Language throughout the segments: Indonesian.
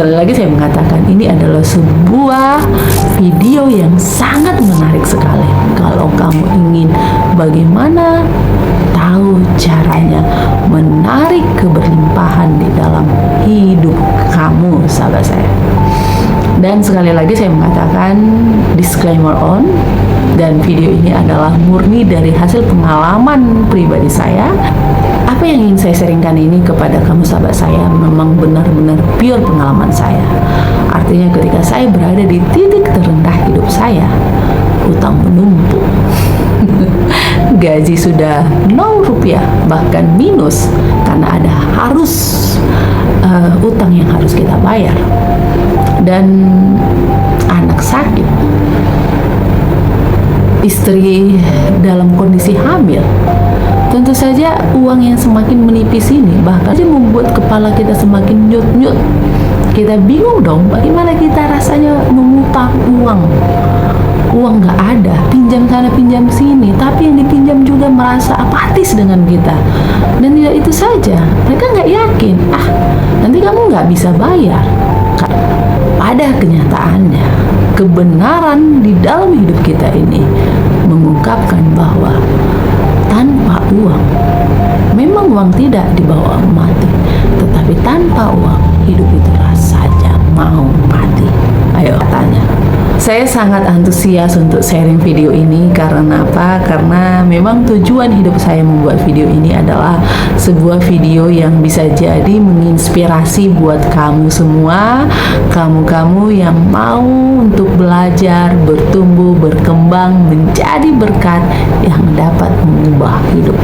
Sekali lagi saya mengatakan ini adalah sebuah video yang sangat menarik sekali. Kalau kamu ingin bagaimana tahu caranya menarik keberlimpahan di dalam hidup kamu, sahabat saya. Dan sekali lagi saya mengatakan disclaimer on, dan video ini adalah murni dari hasil pengalaman pribadi saya. Apa yang ingin saya sharingkan ini kepada kamu sahabat saya memang benar-benar pure pengalaman saya. Artinya ketika saya berada di titik terendah hidup saya, utang menumpuk, gaji sudah 0 rupiah, bahkan minus karena ada utang yang harus kita bayar, dan anak sakit, istri dalam kondisi hamil. Tentu saja uang yang semakin menipis ini bahkan membuat kepala kita semakin nyut-nyut. Kita bingung dong, bagaimana kita rasanya mengutang uang. Uang nggak ada, pinjam sana pinjam sini, tapi yang dipinjam juga merasa apatis dengan kita. Dan tidak itu saja, mereka nggak yakin, nanti kamu nggak bisa bayar. Pada kenyataannya, kebenaran di dalam hidup kita ini mengungkapkan bahwa tanpa uang, memang uang tidak dibawa mati, tetapi tanpa uang, hidup itu rasanya mau mati. Ayo tanya. Saya sangat antusias untuk sharing video ini karena apa? Karena memang tujuan hidup saya membuat video ini adalah sebuah video yang bisa jadi menginspirasi buat kamu semua, kamu yang mau untuk belajar, bertumbuh, berkembang, menjadi berkat yang dapat mengubah hidup.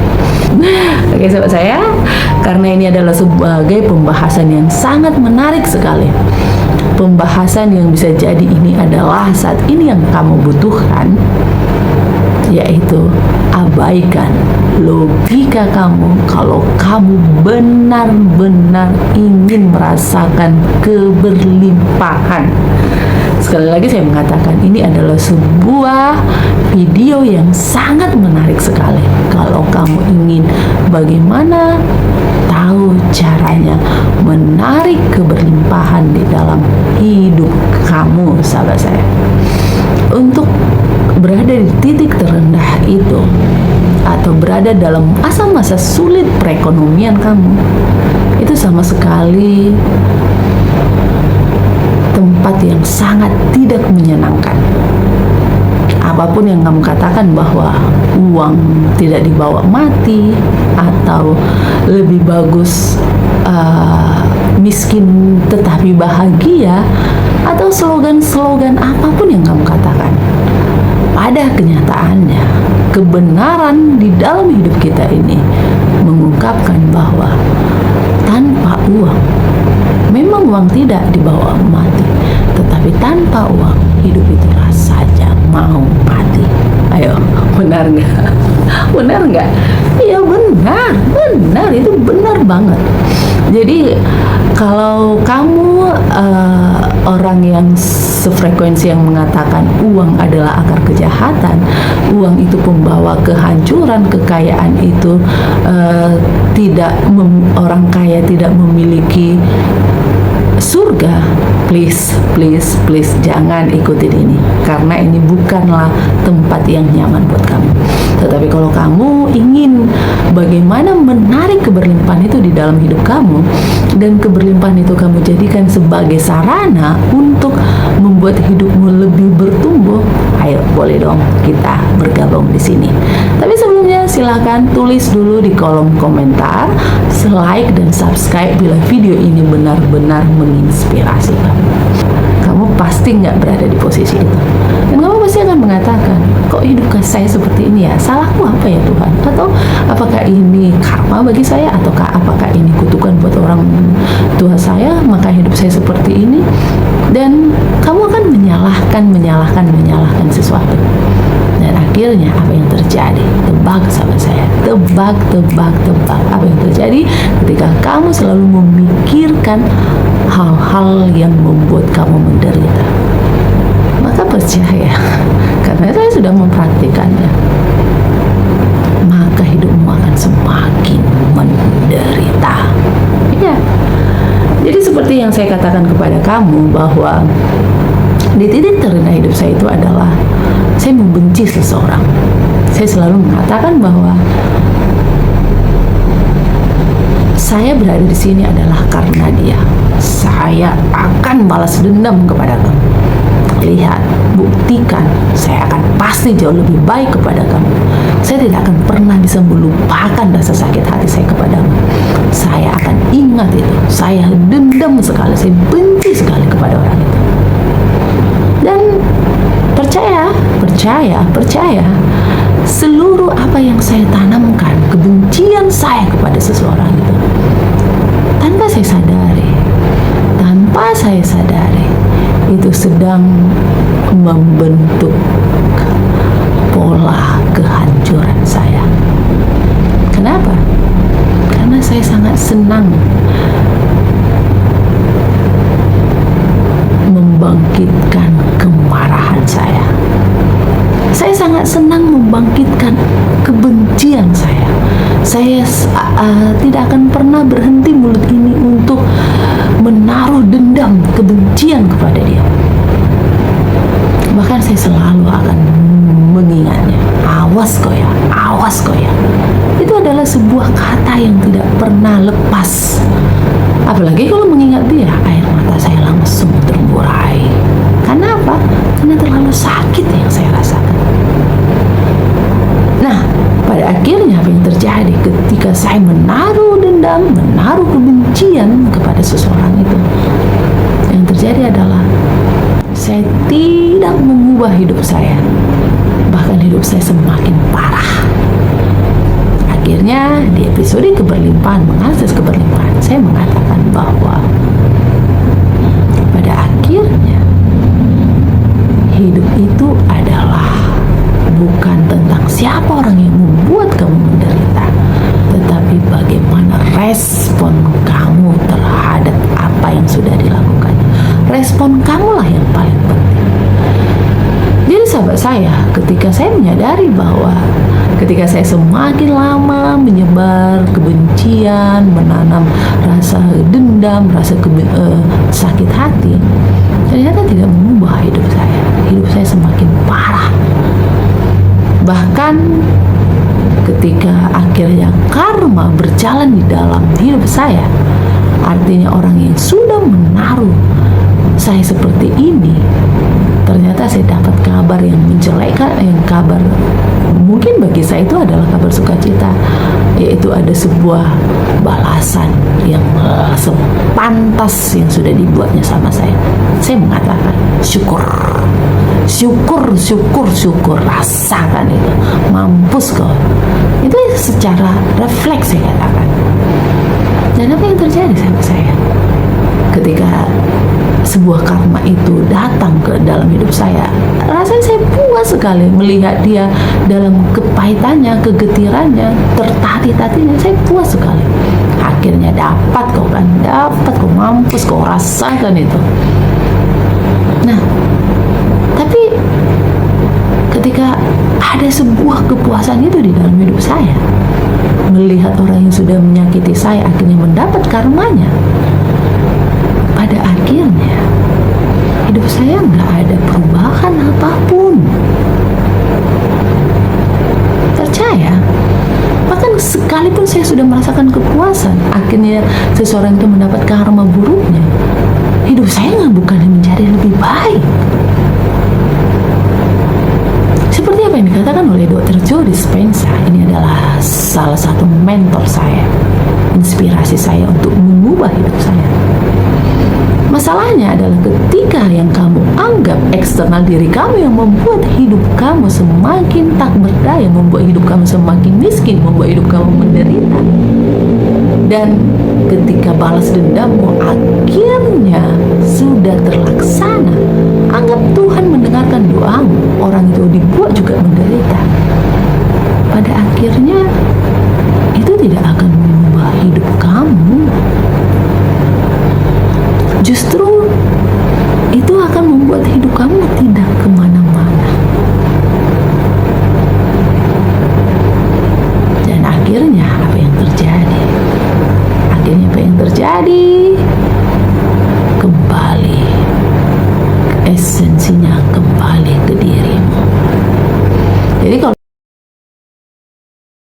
Oke sahabat saya, karena ini adalah sebagai pembahasan yang sangat menarik sekali. Pembahasan yang bisa jadi ini adalah saat ini yang kamu butuhkan, yaitu abaikan logika kamu kalau kamu benar-benar ingin merasakan keberlimpahan. Sekali lagi saya mengatakan ini adalah sebuah video yang sangat menarik sekali. Kalau kamu ingin bagaimana tahu caranya menarik keberlimpahan di dalam hidup kamu, sahabat saya, untuk berada di titik terendah itu atau berada dalam masa-masa sulit perekonomian kamu, itu sama sekali tempat yang sangat tidak menyenangkan. Apapun yang kamu katakan bahwa uang tidak dibawa mati, atau lebih bagus miskin tetapi bahagia, atau slogan-slogan apapun yang kamu katakan, pada kenyataannya kebenaran di dalam hidup kita ini mengungkapkan bahwa tanpa uang, memang uang tidak dibawa mati, tetapi tanpa uang hidup itu rasanya mau mati. Ayo, benar nggak? Benar nggak? Iya benar, itu benar banget. Jadi kalau kamu orang yang sefrekuensi yang mengatakan uang adalah akar kejahatan, uang itu pembawa kehancuran, kekayaan itu orang kaya tidak memiliki surga, please jangan ikutin ini, karena ini bukanlah tempat yang nyaman buat kamu. Tetapi kalau kamu ingin bagaimana menarik keberlimpahan itu di dalam hidup kamu, dan keberlimpahan itu kamu jadikan sebagai sarana untuk membuat hidupmu lebih bertumbuh, ayo boleh dong kita bergabung di sini. Tapi sebelumnya silahkan tulis dulu di kolom komentar, like dan subscribe bila video ini benar-benar menginspirasi kamu. Kamu pasti nggak berada di posisi itu, dan kamu pasti akan mengatakan, kok hidup saya seperti ini ya, salahku apa ya Tuhan, atau apakah ini karma bagi saya, ataukah apakah ini kutukan buat orang tua saya maka hidup saya seperti ini. Dan kamu akan menyalahkan sesuatu, dan akhirnya apa yang terjadi? Tebak sahabat saya, tebak apa yang terjadi ketika kamu selalu memikirkan hal-hal yang membuat kamu menderita. Maka percaya, karena saya sudah mempraktikannya, maka hidupmu akan semakin menderita. Ya, jadi seperti yang saya katakan kepada kamu bahwa di titik terendah hidup saya itu adalah saya membenci seseorang. Saya selalu mengatakan bahwa saya berada di sini adalah karena dia. Saya akan balas dendam kepada kamu. Lihat, buktikan, saya akan pasti jauh lebih baik kepada kamu. Saya tidak akan pernah bisa melupakan rasa sakit hati saya kepadamu. Saya akan ingat itu. Saya dendam sekali, saya benci sekali kepada orang itu. Dan percaya, seluruh apa yang saya tanamkan, kebencian saya kepada seseorang itu, tanpa saya sadari, itu sedang membentuk pola kehancuran saya. Kenapa? Karena saya sangat senang membangkitkan kemarahan saya. Saya sangat senang membangkitkan kebencian saya. Saya tidak akan pernah berhenti mulut ini untuk menaruh dendam, kebencian kepada dia. Bahkan saya selalu akan mengingatnya. Awas kau ya, awas kau ya. Itu adalah sebuah kata yang tidak pernah lepas. Apalagi kalau mengingat dia, air mata saya langsung terburai. Kenapa? Karena terlalu sakit yang saya rasakan. Nah, pada akhirnya apa yang terjadi ketika saya menaruh dendam, menaruh kebencian kepada seseorang itu, yang terjadi adalah saya tidak mengubah hidup saya, bahkan hidup saya semakin parah. Akhirnya di episode keberlimpahan, mengakses keberlimpahan, saya mengatakan bahwa pada akhirnya hidup itu adalah bukan tentang siapa orang yang membuat kamu menderita, tetapi bagaimana respon kamu terhadap apa yang sudah dilakukan. Respon kamulah yang paling penting. Jadi sahabat saya, ketika saya menyadari bahwa ketika saya semakin lama menyebar kebencian, menanam rasa dendam, rasa sakit hati, ternyata tidak mengubah hidup saya. Hidup saya semakin parah. Bahkan ketika akhirnya karma berjalan di dalam hidup saya, artinya orang yang sudah menaruh saya seperti ini, ternyata saya dapat kabar yang menjelekkan, yang kabar mungkin bagi saya itu adalah kabar sukacita, yaitu ada sebuah balasan yang sepantas yang sudah dibuatnya sama saya. Saya mengatakan syukur, rasakan itu, mampus kau. Itu secara refleks saya katakan. Dan apa yang terjadi sama saya ketika sebuah karma itu datang ke dalam hidup saya? Rasanya saya puas sekali melihat dia dalam kepahitannya, kegetirannya, tertatih-tatihnya. Saya puas sekali. Akhirnya dapat kau, mampus kau, rasakan itu. Nah, tapi ketika ada sebuah kepuasan itu di dalam hidup saya, melihat orang yang sudah menyakiti saya akhirnya mendapat karmanya, pada akhirnya hidup saya nggak ada perubahan apapun. Percaya, bahkan sekalipun saya sudah merasakan kepuasan, akhirnya seseorang itu mendapat karma buruknya, hidup saya nggak bukannya menjadi lebih baik. Seperti apa yang dikatakan oleh Dr. Joe Dispenza, ini adalah salah satu mentor saya, inspirasi saya untuk mengubah hidup saya. Masalahnya adalah ketika yang kamu anggap eksternal diri kamu yang membuat hidup kamu semakin tak berdaya, membuat hidup kamu semakin miskin, membuat hidup kamu menderita. Dan ketika balas dendammu akhirnya sudah terlaksana, anggap Tuhan mendengarkan doamu, orang itu dibuat juga menderita. Pada akhirnya itu tidak akan mengubah hidup kamu. Justru itu akan membuat hidup kamu tidak kemana-mana. Dan akhirnya apa yang terjadi? esensinya kembali ke dirimu. Jadi kalau